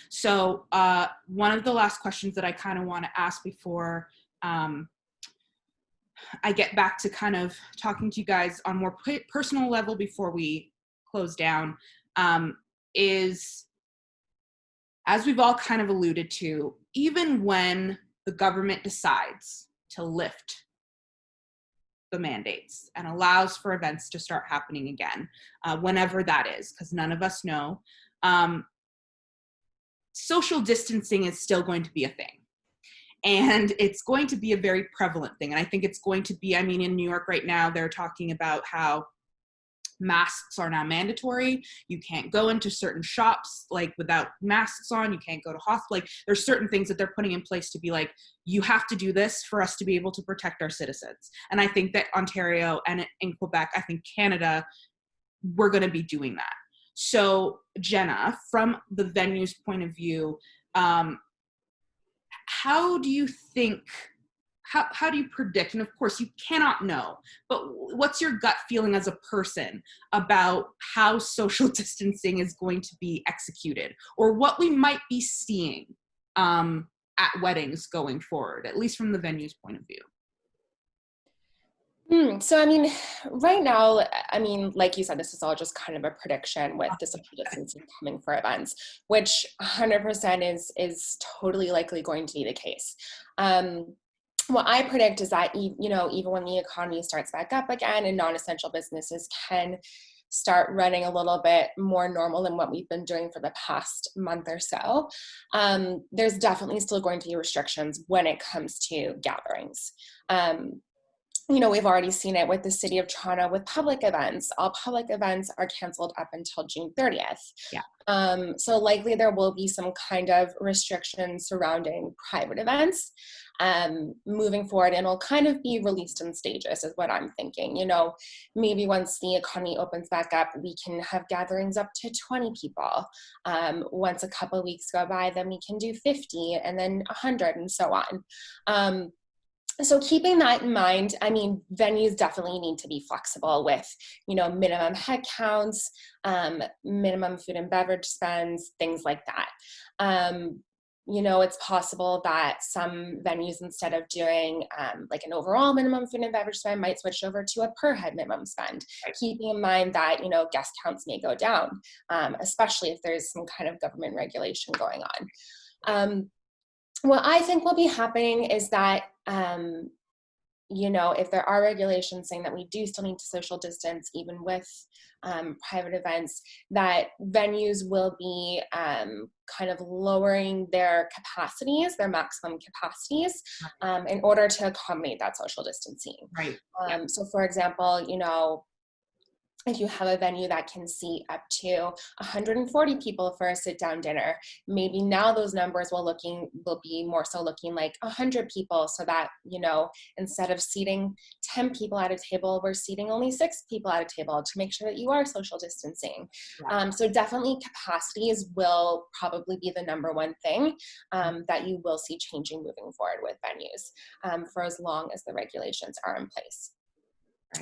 So one of the last questions that I kind of want to ask before I get back to kind of talking to you guys on more personal level before we close down is, as we've all kind of alluded to, even when the government decides to lift the mandates and allows for events to start happening again, whenever that is, because none of us know, social distancing is still going to be a thing. And it's going to be a very prevalent thing. And I think it's going to be, I mean, in New York right now, they're talking about how masks are now mandatory. You can't go into certain shops like without masks on. You can't go to hospitals. Like there's certain things that they're putting in place to be like, you have to do this for us to be able to protect our citizens. And I think that Ontario and in Quebec, I think Canada, we're going to be doing that. So Jenna, from the venue's point of view, how do you think, how do you predict, and of course you cannot know, but what's your gut feeling as a person about how social distancing is going to be executed, or what we might be seeing at weddings going forward, at least from the venue's point of view? So, I mean, right now, I mean, like you said, this is all just kind of a prediction with the social distancing coming for events, which 100% is totally likely going to be the case. What I predict is that, you know, even when the economy starts back up again and non-essential businesses can start running a little bit more normal than what we've been doing for the past month or so, there's definitely still going to be restrictions when it comes to gatherings. You know, we've already seen it with the City of Toronto with public events. All public events are canceled up until June 30th. Yeah. So likely there will be some kind of restrictions surrounding private events moving forward, and it'll kind of be released in stages is what I'm thinking. You know, maybe once the economy opens back up, we can have gatherings up to 20 people. Once a couple of weeks go by, then we can do 50 and then 100 and so on. So keeping that in mind, I mean, venues definitely need to be flexible with, you know, minimum head counts, minimum food and beverage spends, things like that. You know, it's possible that some venues, instead of doing like an overall minimum food and beverage spend, might switch over to a per head minimum spend, keeping in mind that, you know, guest counts may go down, especially if there's some kind of government regulation going on. What I think will be happening is that, you know, if there are regulations saying that we do still need to social distance, even with private events, that venues will be kind of lowering their capacities, their maximum capacities, in order to accommodate that social distancing. Right. So for example, you know, if you have a venue that can seat up to 140 people for a sit-down dinner, maybe now those numbers will be more so looking like 100 people, so that, you know, instead of seating 10 people at a table, we're seating only 6 people at a table to make sure that you are social distancing. Yeah. So definitely capacities will probably be the number one thing that you will see changing moving forward with venues for as long as the regulations are in place.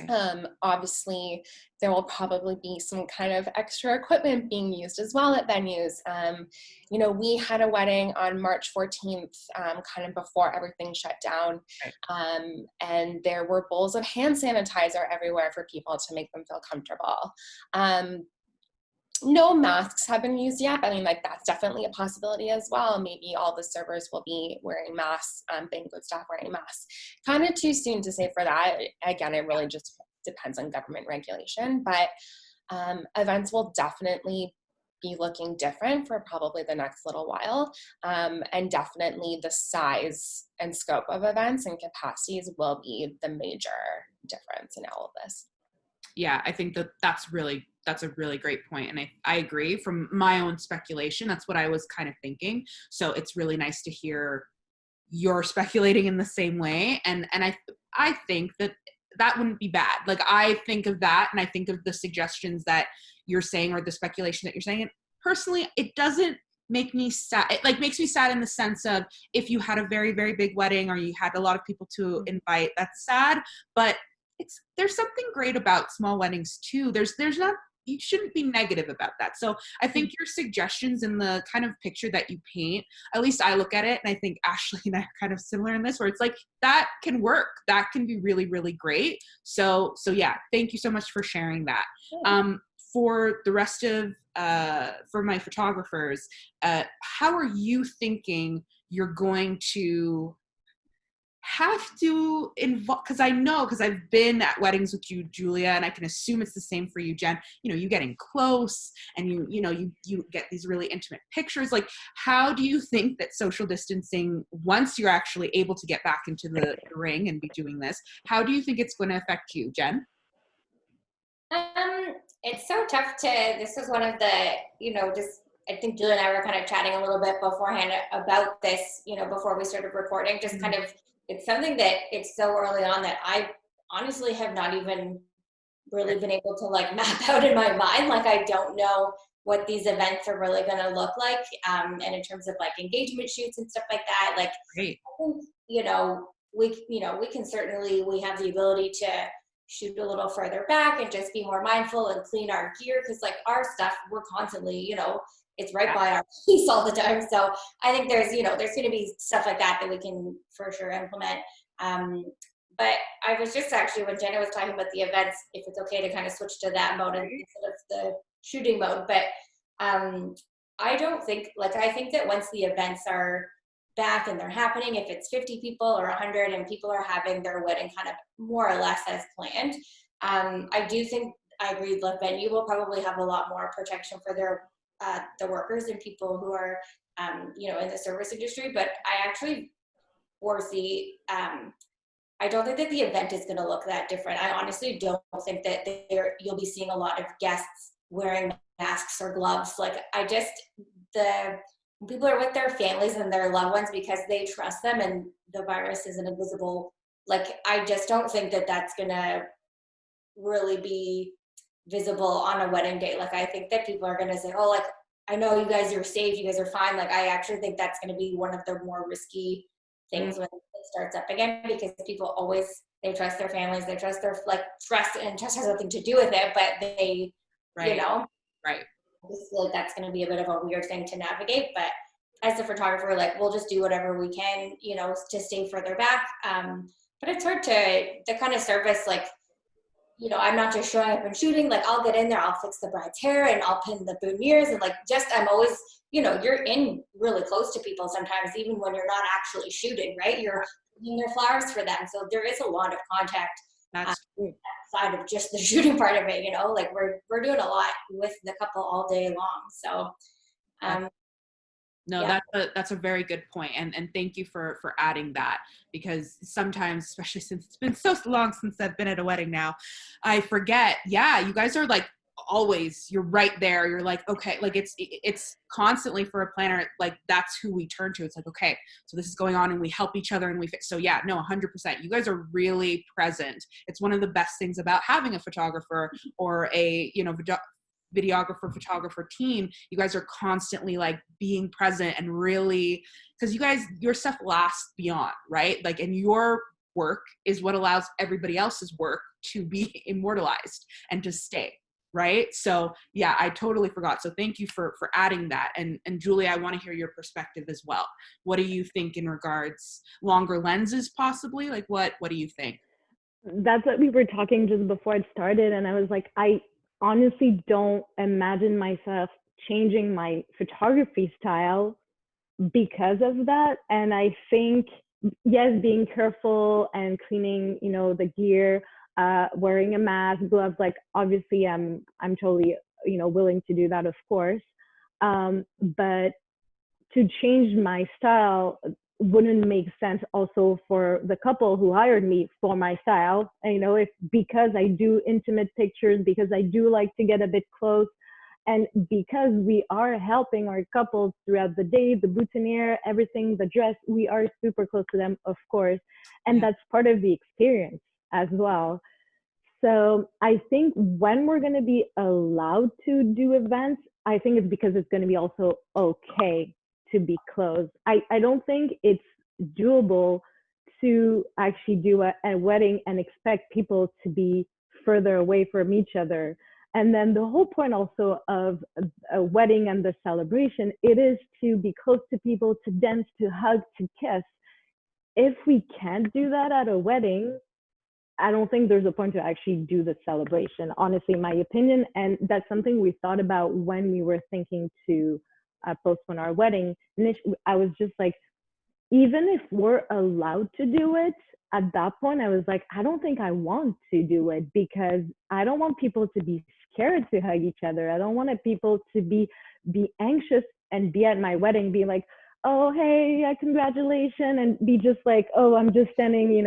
Right. Obviously, there will probably be some kind of extra equipment being used as well at venues. You know, we had a wedding on March 14th, kind of before everything shut down. Right. And there were bowls of hand sanitizer everywhere for people to make them feel comfortable. No masks have been used yet. I mean, like, that's definitely a possibility as well. Maybe all the servers will be wearing masks, banquet staff wearing masks. Kind of too soon to say for that. Again, it really just depends on government regulation, but events will definitely be looking different for probably the next little while. And definitely the size and scope of events and capacities will be the major difference in all of this. Yeah, I think that's a really great point. And I agree. From my own speculation, that's what I was kind of thinking. So it's really nice to hear you're speculating in the same way. And I think that wouldn't be bad. Like, I think of that, and I think of the suggestions that you're saying, or the speculation that you're saying. And personally, it doesn't make me sad. It like makes me sad in the sense of, if you had a very, very big wedding or you had a lot of people to invite, that's sad. But there's something great about small weddings too. There's not you shouldn't be negative about that. So I think your suggestions and the kind of picture that you paint, at least I look at it, and I think Ashley and I are kind of similar in this, where it's like, that can work. That can be really, really great. So yeah, thank you so much for sharing that. For the rest of, for my photographers, how are you thinking you're going to have to involve, because I've been at weddings with you, Julia, and I can assume it's the same for you, Jen. You know, you getting close and you get these really intimate pictures. Like, how do you think that social distancing, once you're actually able to get back into the ring and be doing this, how do you think it's going to affect you, Jen? It's so tough this was one of the, just, I think Julia and I were kind of chatting a little bit beforehand about this, before we started recording, just kind of, it's something that it's so early on that I honestly have not even really been able to like map out in my mind. Like, I don't know what these events are really going to look like. And in terms of like engagement shoots and stuff like that, like, Great. I think, we can certainly, we have the ability to shoot a little further back and just be more mindful and clean our gear. Cause like our stuff, we're constantly, it's right by our piece all the time. So I think there's going to be stuff like that we can for sure implement. But I was just actually, when Jenna was talking about the events, if it's okay to kind of switch to that mode instead of the shooting mode. But I don't think, I think that once the events are back and they're happening, if it's 50 people or 100 and people are having their wedding kind of more or less as planned, I do think, I agree, the venue will probably have a lot more protection for the workers and people who are, in the service industry. But I actually foresee, I don't think that the event is going to look that different. I honestly don't think that you'll be seeing a lot of guests wearing masks or gloves. Like, when people are with their families and their loved ones because they trust them and the virus isn't invisible, like, I just don't think that that's going to really be visible on a wedding day. Like, I think that people are going to say, oh, like, I know you guys are safe, you guys are fine. Like, I actually think that's going to be one of the more risky things when it starts up again, because people always, they trust their families, they trust their, trust has nothing to do with it, but they, Right. I just feel like that's going to be a bit of a weird thing to navigate. But as a photographer, like, we'll just do whatever we can, to stay further back. But it's hard the kind of service, like, I'm not just showing up and shooting. Like, I'll get in there, I'll fix the bride's hair and I'll pin the boutonnieres, and I'm always, you're in really close to people sometimes, even when you're not actually shooting, right? You're picking their flowers for them. So there is a lot of contact. That's true. Outside of just the shooting part of it, like we're doing a lot with the couple all day long. So, no, yeah. That's a very good point. And thank you for adding that, because sometimes, especially since it's been so long since I've been at a wedding now, I forget, you guys are like, always, you're right there. You're like, okay, like it's constantly, for a planner, like, that's who we turn to. It's like, okay, so this is going on and we help each other and we fix. So yeah, no, 100%. You guys are really present. It's one of the best things about having a photographer or a, videographer, photographer team. You guys are constantly like being present and really, because your stuff lasts beyond, right? Like, and your work is what allows everybody else's work to be immortalized and to stay. Right. So yeah, I totally forgot. So thank you for adding that. And Julie, I want to hear your perspective as well. What do you think in regards longer lenses, possibly? Like, what do you think? That's what we were talking just before it started. And I was like, I honestly don't imagine myself changing my photography style because of that. And I think, yes, being careful and cleaning, the gear, wearing a mask, gloves, like, obviously I'm totally, willing to do that, of course. But to change my style wouldn't make sense also for the couple who hired me for my style. And, because I do intimate pictures, because I do like to get a bit close, and because we are helping our couples throughout the day, the boutonniere, everything, the dress, we are super close to them, of course. And that's part of the experience as well. So I think when we're going to be allowed to do events, I think it's because it's going to be also okay to be closed. I don't think it's doable to actually do a wedding and expect people to be further away from each other. And then the whole point also of a wedding and the celebration, it is to be close to people, to dance, to hug, to kiss. If we can't do that at a wedding, I don't think there's a point to actually do the celebration, honestly, my opinion. And that's something we thought about when we were thinking to postpone our wedding. I was just like, even if we're allowed to do it, at that point, I was like, I don't think I want to do it, because I don't want people to be scared to hug each other. I don't want people to be anxious and be at my wedding, be like, oh, hey, congratulations, and be just like, oh, I'm just standing,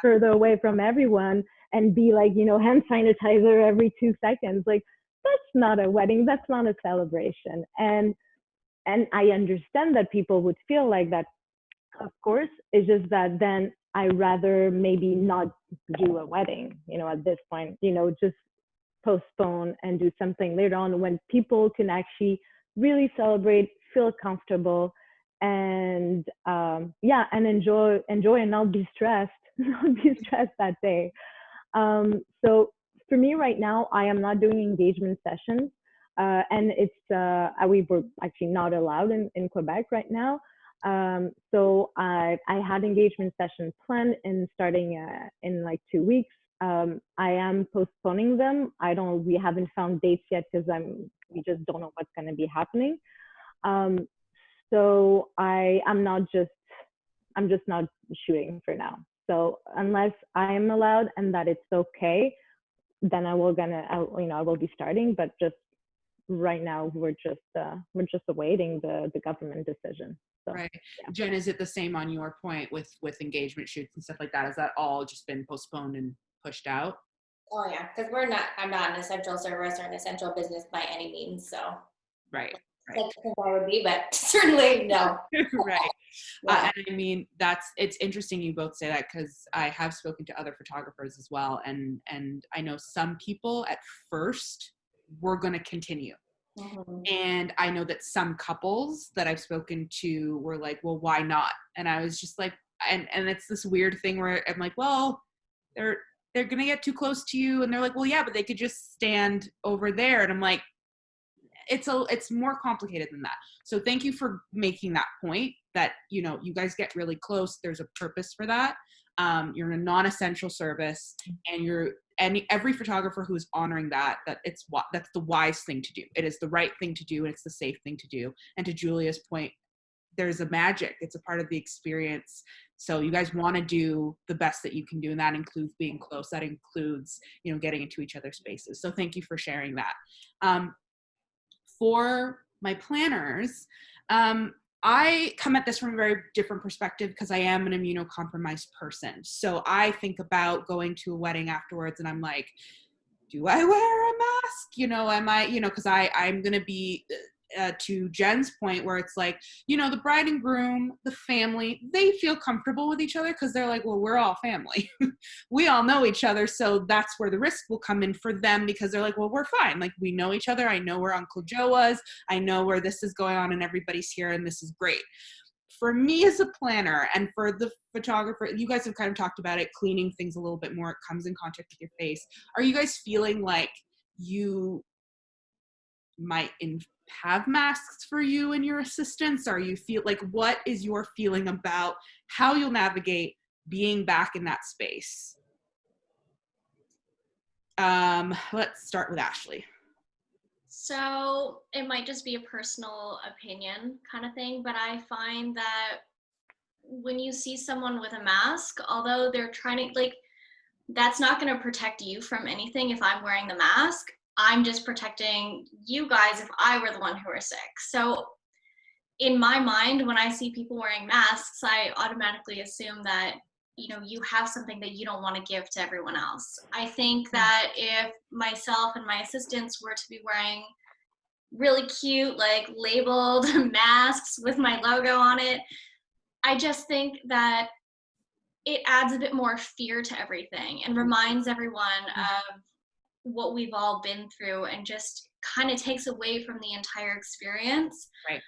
further away from everyone, and be like, hand sanitizer every 2 seconds. Like, that's not a wedding. That's not a celebration. And I understand that people would feel like that, of course. It's just that then I rather maybe not do a wedding, at this point, just postpone and do something later on when people can actually really celebrate, feel comfortable, and and enjoy and not be stressed, that day. So for me right now, I am not doing engagement sessions, and it's we were actually not allowed in Quebec right now. So I had engagement sessions planned in starting in like 2 weeks. I am postponing them. We haven't found dates yet, because we just don't know what's going to be happening. So I'm just not shooting for now. So unless I am allowed and that it's okay, then I will be starting. But just right now, we're just awaiting the government decision. So, right. Yeah. Jen, is it the same on your point with engagement shoots and stuff like that? Has that all just been postponed and pushed out? Oh yeah, because I'm not an essential service or an essential business by any means. So Right. like I think I would be, but certainly no. Right. Yeah. And I mean, it's interesting you both say that, because I have spoken to other photographers as well. And I know some people at first were going to continue. Mm-hmm. And I know that some couples that I've spoken to were like, well, why not? And I was just like, and it's this weird thing where I'm like, well, they're going to get too close to you. And they're like, well, yeah, but they could just stand over there. And I'm like, it's more complicated than that. So thank you for making that point, that, you guys get really close. There's a purpose for that. You're in a non-essential service, and every photographer who is honoring that's the wise thing to do. It is the right thing to do, and it's the safe thing to do. And to Julia's point, there's a magic. It's a part of the experience. So you guys want to do the best that you can do, and that includes being close. That includes, getting into each other's spaces. So thank you for sharing that. For my planners, I come at this from a very different perspective, because I am an immunocompromised person. So I think about going to a wedding afterwards, and I'm like, do I wear a mask? Am I, because I'm going to be, to Jen's point, where it's like, the bride and groom, the family, they feel comfortable with each other, because they're like, well, we're all family. We all know each other. So that's where the risk will come in for them, because they're like, well, we're fine. Like, we know each other. I know where Uncle Joe was. I know where this is going on, and everybody's here, and this is great. For me as a planner, and for the photographer, you guys have kind of talked about it, cleaning things a little bit more. It comes in contact with your face. Are you guys feeling like you might have masks for you and your assistants? Or you feel like, what is your feeling about how you'll navigate being back in that space? Let's start with Ashley. So it might just be a personal opinion kind of thing, but I find that when you see someone with a mask, although they're trying to, that's not going to protect you from anything. If I'm wearing the mask, I'm just protecting you guys if I were the one who were sick. So in my mind, when I see people wearing masks, I automatically assume that, you have something that you don't want to give to everyone else. I think that if myself and my assistants were to be wearing really cute, labeled masks with my logo on it, I just think that it adds a bit more fear to everything and reminds everyone of what we've all been through, and just kind of takes away from the entire experience. Right.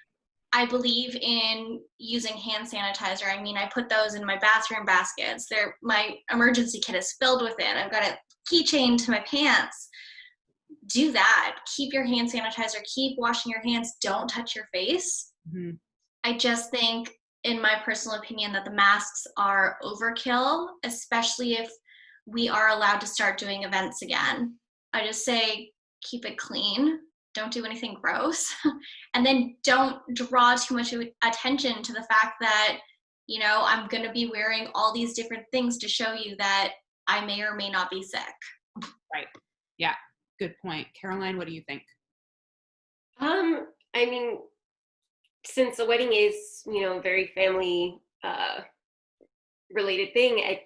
I believe in using hand sanitizer. I mean, I put those in my bathroom baskets. My emergency kit is filled with it. I've got a keychain to my pants. do that. Keep your hand sanitizer, keep washing your hands, don't touch your face. Mm-hmm. I just think, in my personal opinion, that the masks are overkill, especially if we are allowed to start doing events again. I just say keep it clean, don't do anything gross, and then don't draw too much attention to the fact that, you know, I'm going to be wearing all these different things to show you that I may or may not be sick. Right. Yeah. Good point. Caroline, what do you think? I mean, since the wedding is, you know, very family related thing,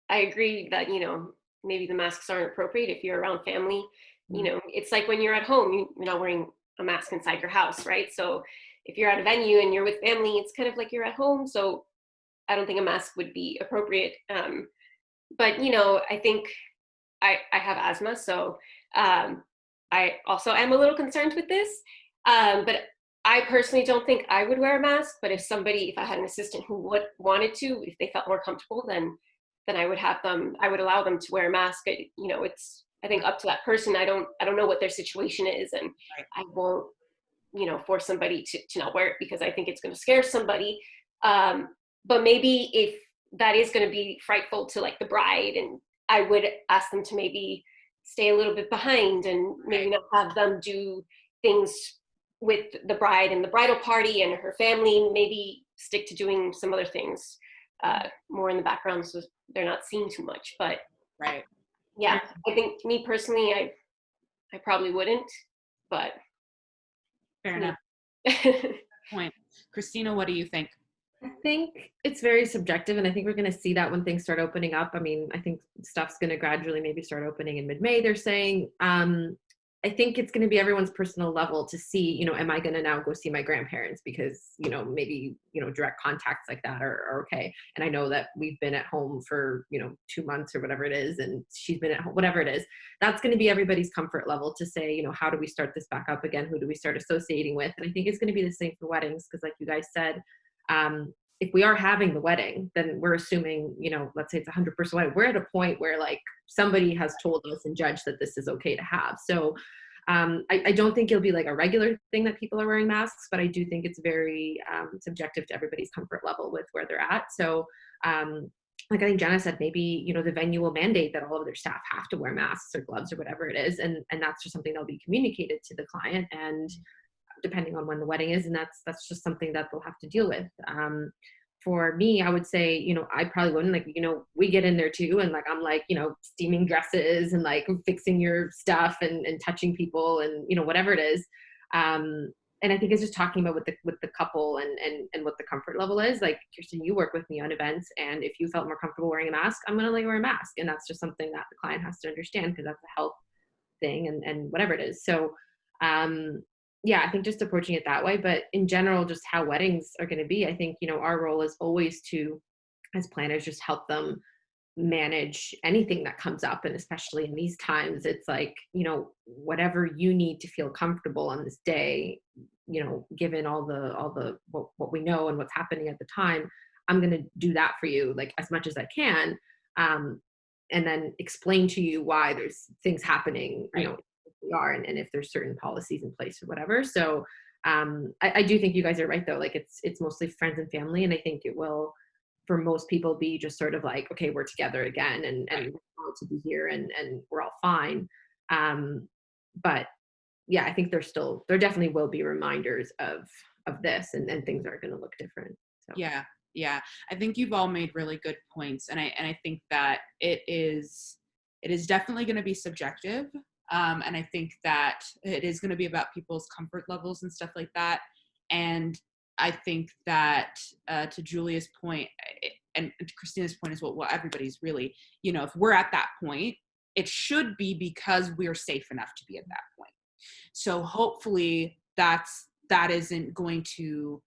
I agree that, you know, maybe the masks aren't appropriate if you're around family. You know, it's like when you're at home, you're not wearing a mask inside your house, right? So if you're at a venue and you're with family, it's kind of like you're at home. So I don't think a mask would be appropriate. But, you know, I think I have asthma, so I also am a little concerned with this. But I personally don't think I would wear a mask, but if I had an assistant who wanted to, if they felt more comfortable, then I would allow them to wear a mask. You know, it's, I think, up to that person. I don't know what their situation is, and I won't, you know, force somebody to not wear it because I think it's going to scare somebody. But maybe if that is going to be frightful to like the bride, and I would ask them to maybe stay a little bit behind and maybe not have them do things with the bride and the bridal party and her family, maybe stick to doing some other things more in the background so they're not seen too much. But yeah, I think me personally, I probably wouldn't, but. Fair enough. Point. Khrystyna, what do you think? I think it's very subjective, and I think we're going to see that when things start opening up. I mean, I think stuff's going to gradually maybe start opening in mid-May, they're saying. I think it's going to be everyone's personal level to see, you know, am I going to now go see my grandparents because, you know, maybe, you know, direct contacts like that are okay. And I know that we've been at home for, you know, 2 months or whatever it is, and she's been at home, whatever it is. That's going to be everybody's comfort level to say, you know, how do we start this back up again? Who do we start associating with? And I think it's going to be the same for weddings because, like you guys said, if we are having the wedding, then we're assuming, you know, let's say it's 100% wedding. We're at a point where like somebody has told us and judged that this is okay to have. So I don't think it'll be like a regular thing that people are wearing masks, but I do think it's very subjective to everybody's comfort level with where they're at. So like I think Jenna said, maybe, you know, the venue will mandate that all of their staff have to wear masks or gloves or whatever it is. And that's just something that'll be communicated to the client, and depending on when the wedding is, and that's just something that they'll have to deal with. For me, I would say, you know, I probably wouldn't, like, you know, we get in there too, and like I'm like, you know, steaming dresses and like fixing your stuff and touching people and, you know, whatever it is. And I think it's just talking about with the couple and what the comfort level is. Like, Kirsten, you work with me on events, and if you felt more comfortable wearing a mask, I'm gonna let you wear a mask, and that's just something that the client has to understand because that's a health thing and whatever it is. So yeah, I think just approaching it that way. But in general, just how weddings are going to be, I think, you know, our role is always to, as planners, just help them manage anything that comes up. And especially in these times, it's like, you know, whatever you need to feel comfortable on this day, you know, given all the what we know and what's happening at the time, I'm going to do that for you, like as much as I can. And then explain to you why there's things happening, you know, we are, and if there's certain policies in place or whatever. So I do think you guys are right though. Like it's mostly friends and family, and I think it will, for most people, be just sort of like, okay, we're together again, and we're all to be here, and we're all fine. But yeah, I think there definitely will be reminders of this, and things are going to look different. So. Yeah. I think you've all made really good points, and I think that it is definitely going to be subjective. And I think that it is going to be about people's comfort levels and stuff like that. And I think that to Julia's point and to Khrystyna's point is what everybody's really, you know, if we're at that point, it should be because we're safe enough to be at that point. So hopefully that isn't going to,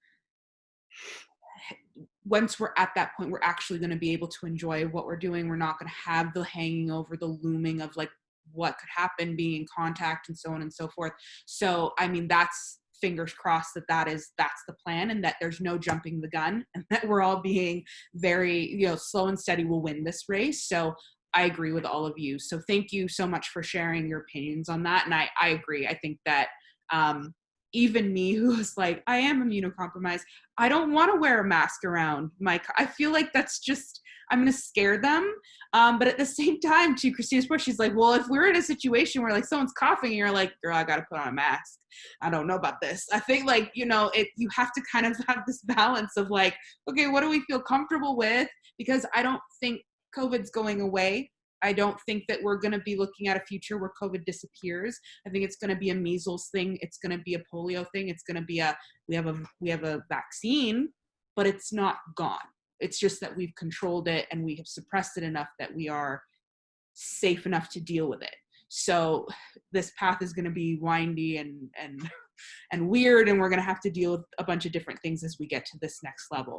once we're at that point, we're actually going to be able to enjoy what we're doing. We're not going to have the hanging over, the looming of like what could happen, being in contact and so on and so forth. So, I mean, that's fingers crossed that's the plan, and that there's no jumping the gun, and that we're all being very, you know, slow and steady will win this race. So I agree with all of you. So thank you so much for sharing your opinions on that. And I agree. I think that even me, who was like, I am immunocompromised, I don't want to wear a mask around I feel like that's just, I'm going to scare them. But at the same time, to Khrystyna's point, she's like, well, if we're in a situation where like someone's coughing and you're like, girl, I got to put on a mask. I don't know about this. I think like, you have to kind of have this balance of like, okay, what do we feel comfortable with? Because I don't think COVID's going away. I don't think that we're going to be looking at a future where COVID disappears. I think it's going to be a measles thing. It's going to be a polio thing. It's going to be we have a vaccine, but it's not gone. It's just that we've controlled it and we have suppressed it enough that we are safe enough to deal with it. So this path is going to be windy and weird, and we're going to have to deal with a bunch of different things as we get to this next level.